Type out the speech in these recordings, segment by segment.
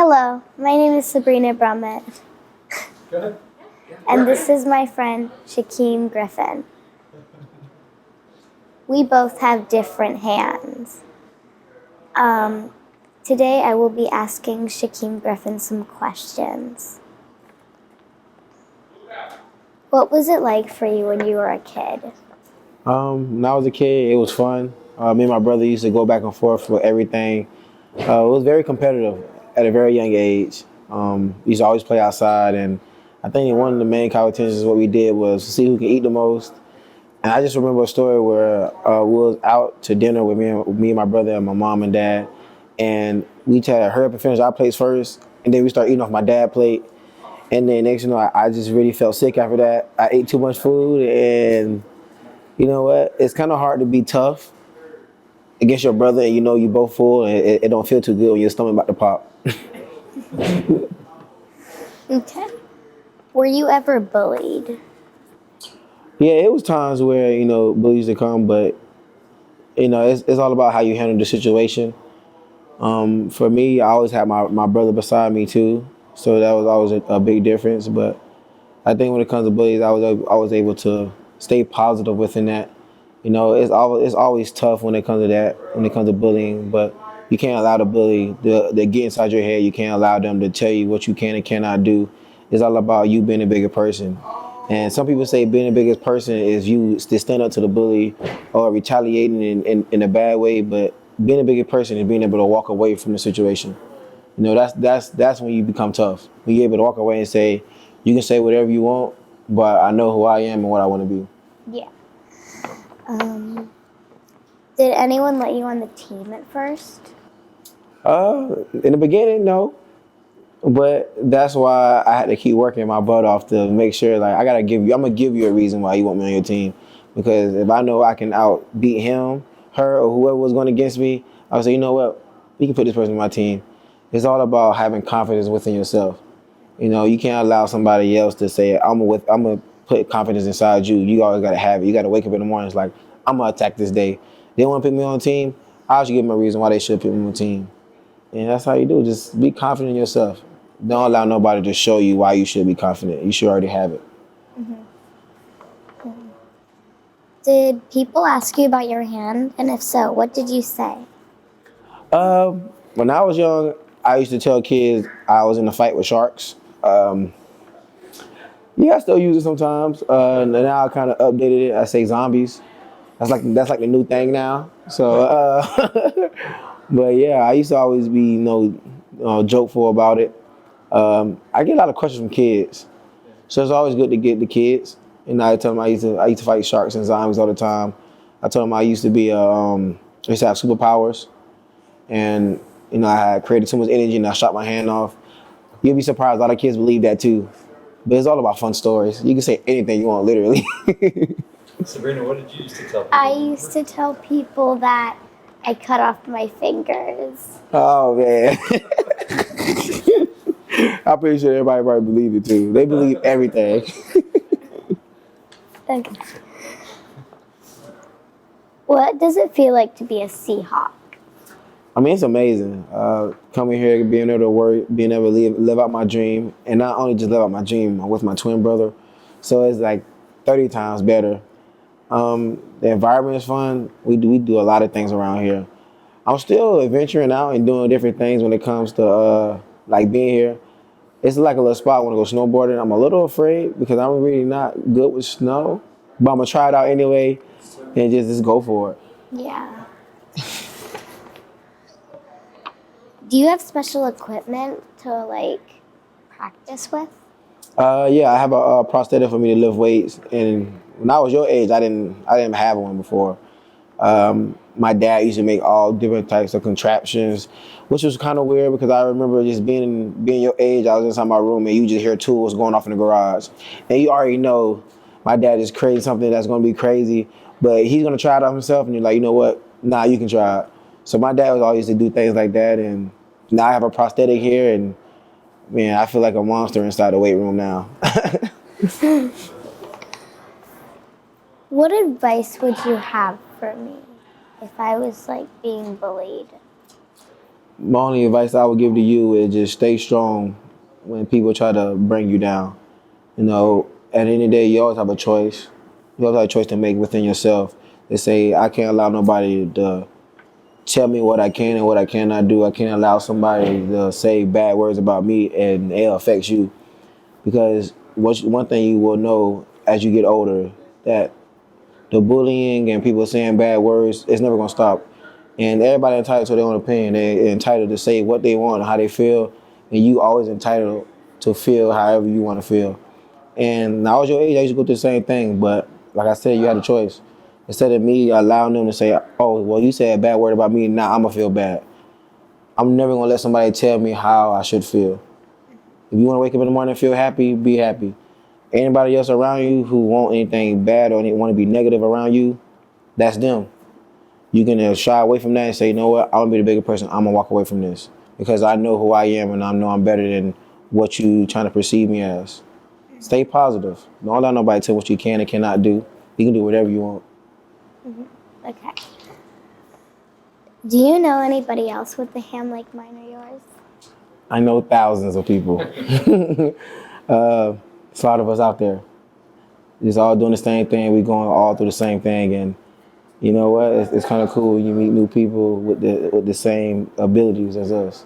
Hello, my name is Sabrina Brummett, Go ahead. and this is my friend Shaquem Griffin. We both have different hands. Today I will be asking Shaquem Griffin some questions. What was it like for you when you were a kid? When I was a kid, it was fun. Me and my brother used to go back and forth for everything. It was very competitive at a very young age. We used to always play outside, and I think one of the main competitions what we did was to see who could eat the most. And I just remember a story where we was out to dinner with me and my brother and my mom and dad, and we tried to hurry up and finish our plates first, and then we started eating off my dad's plate. And then next, I just really felt sick after that. I ate too much food, and you know what? It's kind of hard to be tough against your brother, and you both full, and it don't feel too good when your stomach about to pop. Okay. Were you ever bullied? Yeah, it was times where bullies to come, but it's all about how you handle the situation. For me, I always had my brother beside me too, so that was always a big difference. But I think when it comes to bullies, I was able to stay positive within that. It's always tough when it comes to that, when it comes to bullying, but you can't allow the bully to get inside your head. You can't allow them to tell you what you can and cannot do. It's all about you being a bigger person. And some people say being the biggest person is you to stand up to the bully or retaliating in a bad way, but being a bigger person is being able to walk away from the situation. That's when you become tough. When you're able to walk away and say, you can say whatever you want, but I know who I am and what I want to be. Yeah. Did anyone let you on the team at first? In the beginning, no. But that's why I had to keep working my butt off to make sure, like, I'm gonna give you a reason why you want me on your team. Because if I know I can outbeat him, her, or whoever was going against me, I would say, you know what, you can put this person on my team. It's all about having confidence within yourself. You can't allow somebody else to say, I'm gonna put confidence inside you. You always gotta have it. You gotta wake up in the morning, it's like, I'm gonna attack this day. They wanna put me on a team, I should give them a reason why they should put me on a team. And that's how you do. Just be confident in yourself. Don't allow nobody to show you why you should be confident. You should already have it. Did people ask you about your hand? And if so, what did you say? When I was young, I used to tell kids I was in a fight with sharks. Yeah, I still use it sometimes. And now I kind of updated it. I say zombies. That's like the new thing now. So, but yeah, I used to always be jokeful about it. I get a lot of questions from kids, so it's always good to get the kids. And I tell them I used to fight sharks and zombies all the time. I told them I used to be I used to have superpowers, and I had created too much energy and I shot my hand off. You'll be surprised, a lot of kids believe that too. But it's all about fun stories. You can say anything you want, literally. Sabrina, what did you used to tell people? I used to tell people that I cut off my fingers. Oh man. I'm pretty sure everybody probably believe it too. They believe everything. Okay. What does it feel like to be a Seahawk? I mean, it's amazing. Coming here, being able to work, being able to live out my dream, and not only just live out my dream, I'm with my twin brother, so it's like 30 times better. The environment is fun. We do a lot of things around here. I'm still adventuring out and doing different things when it comes to like being here. It's like a little spot I want to go snowboarding. I'm a little afraid because I'm really not good with snow, but I'm gonna try it out anyway and just go for it. Yeah. Do you have special equipment to practice with? Yeah, I have a prosthetic for me to lift weights, and when I was your age, I didn't have one before. My dad used to make all different types of contraptions, which was kind of weird because I remember just being your age. I was inside my room and you just hear tools going off in the garage, and you already know my dad is creating something that's going to be crazy, but he's going to try it out himself, and you're like, you know what? Nah, you can try it. So my dad was always to do things like that, and now I have a prosthetic here, and man, I feel like a monster inside the weight room now. What advice would you have for me if I was being bullied? My only advice I would give to you is just stay strong when people try to bring you down. You know, at the end of the day, you always have a choice. You always have a choice to make within yourself. They say, I can't allow nobody to tell me what I can and what I cannot do. I can't allow somebody to say bad words about me and it affects you. Because one thing you will know as you get older, that the bullying and people saying bad words, it's never gonna stop. And everybody entitled to their own opinion. They're entitled to say what they want and how they feel. And you always entitled to feel however you want to feel. And when I was your age, I used to go through the same thing. But like I said, you had a choice. Instead of me allowing them to say, oh, well, you said a bad word about me, now I'm going to feel bad. I'm never going to let somebody tell me how I should feel. If you want to wake up in the morning and feel happy, be happy. Anybody else around you who want anything bad or want to be negative around you, that's them. You can shy away from that and say, you know what, I'm going to be the bigger person. I'm going to walk away from this. Because I know who I am and I know I'm better than what you trying to perceive me as. Stay positive. Don't allow nobody to tell what you can and cannot do. You can do whatever you want. Okay. Do you know anybody else with the ham like mine or yours? I know thousands of people. It's a lot of us out there. Just all doing the same thing. We going all through the same thing. And you know what? It's kind of cool. You meet new people with the same abilities as us.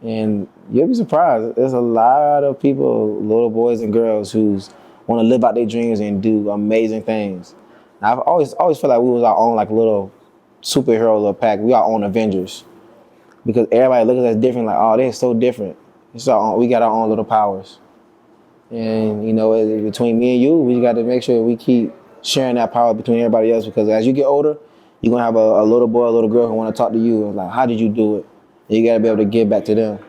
And you'll be surprised. There's a lot of people, little boys and girls, who want to live out their dreams and do amazing things. I've always felt like we was our own like little superhero little pack. We our own Avengers. Because everybody looks at us different, like, oh, they're so different. We got our own little powers. And, you know, between me and you, we got to make sure we keep sharing that power between everybody else. Because as you get older, you're going to have a little boy, a little girl who want to talk to you. And like, how did you do it? And you got to be able to give back to them.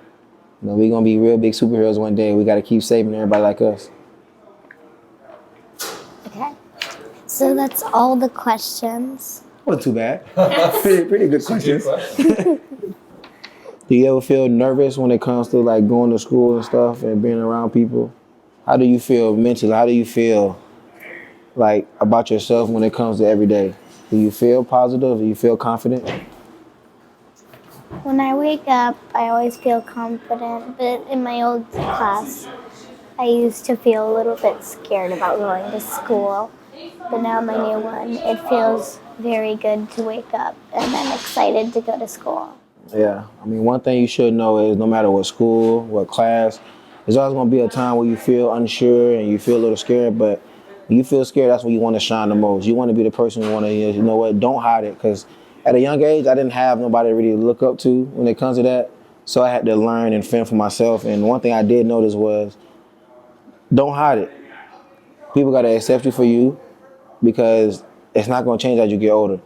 You know, we're going to be real big superheroes one day. We got to keep saving everybody like us. Okay. So that's all the questions. Wasn't too bad. pretty good questions. Do you ever feel nervous when it comes to like going to school and stuff and being around people? How do you feel mentally? How do you feel like about yourself when it comes to every day? Do you feel positive? Do you feel confident? When I wake up, I always feel confident, but in my old class, I used to feel a little bit scared about going to school. But now my new one, it feels very good to wake up, and I'm excited to go to school. Yeah, I mean, one thing you should know is no matter what school, what class, there's always going to be a time where you feel unsure and you feel a little scared, but when you feel scared, that's when you want to shine the most. You want to be the person who want to, you know what, don't hide it, because at a young age, I didn't have nobody to really look up to when it comes to that, so I had to learn and fend for myself, and one thing I did notice was, don't hide it. People got to accept you for you, because it's not going to change as you get older.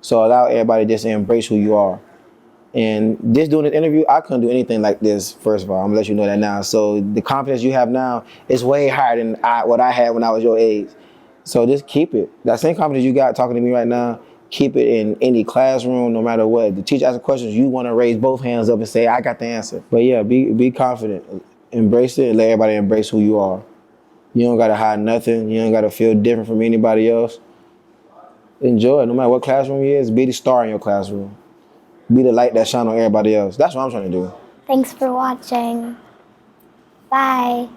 So allow everybody just to embrace who you are. And just doing this interview, I couldn't do anything like this, first of all. I'm going to let you know that now. So the confidence you have now is way higher than what I had when I was your age. So just keep it. That same confidence you got talking to me right now, keep it in any classroom, no matter what. The teacher asks questions, you want to raise both hands up and say, I got the answer. But yeah, be confident. Embrace it and let everybody embrace who you are. You don't got to hide nothing. You don't got to feel different from anybody else. Enjoy it. No matter what classroom you is, be the star in your classroom. Be the light that shine on everybody else. That's what I'm trying to do. Thanks for watching. Bye.